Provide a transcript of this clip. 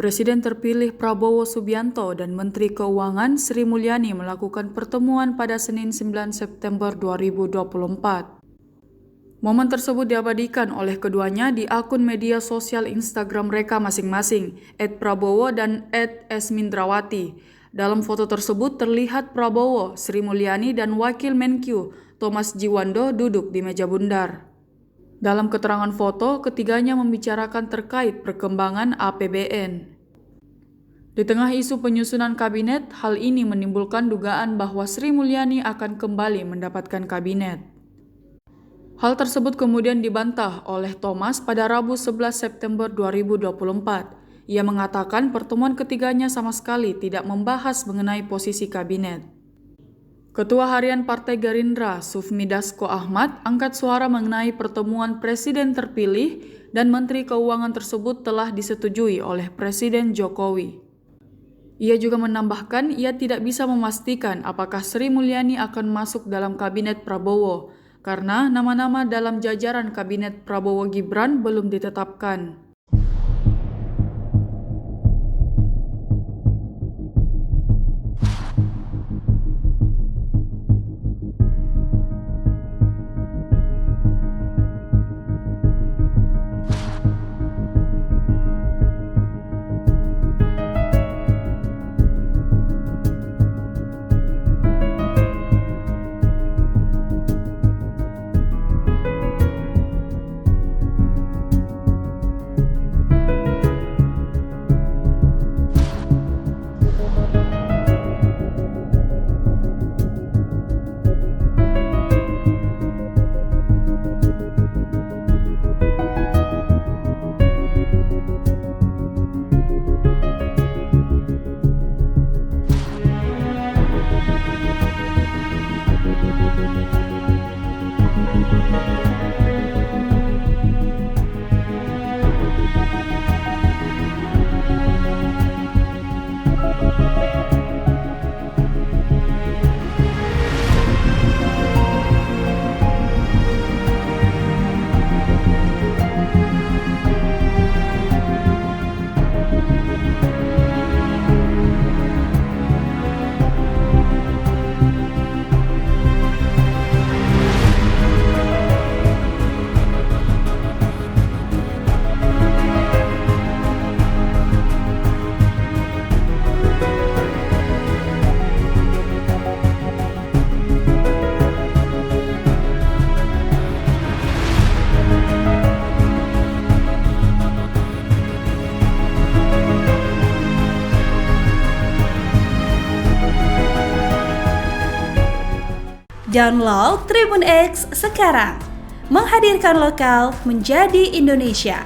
Presiden terpilih Prabowo Subianto dan Menteri Keuangan Sri Mulyani melakukan pertemuan pada Senin 9 September 2024. Momen tersebut diabadikan oleh keduanya di akun media sosial Instagram mereka masing-masing, @prabowo dan @esmindrawati. Dalam foto tersebut terlihat Prabowo, Sri Mulyani dan Wakil Menkyu Thomas Djiwando duduk di meja bundar. Dalam keterangan foto, ketiganya membicarakan terkait perkembangan APBN. Di tengah isu penyusunan kabinet, hal ini menimbulkan dugaan bahwa Sri Mulyani akan kembali mendapatkan kabinet. Hal tersebut kemudian dibantah oleh Thomas pada Rabu 11 September 2024. Ia mengatakan pertemuan ketiganya sama sekali tidak membahas mengenai posisi kabinet. Ketua Harian Partai Gerindra, Sufmi Dasko Ahmad, angkat suara mengenai pertemuan Presiden terpilih dan Menteri Keuangan tersebut telah disetujui oleh Presiden Jokowi. Ia juga menambahkan ia tidak bisa memastikan apakah Sri Mulyani akan masuk dalam kabinet Prabowo, karena nama-nama dalam jajaran kabinet Prabowo Gibran belum ditetapkan. Download Tribun X sekarang, menghadirkan lokal menjadi Indonesia.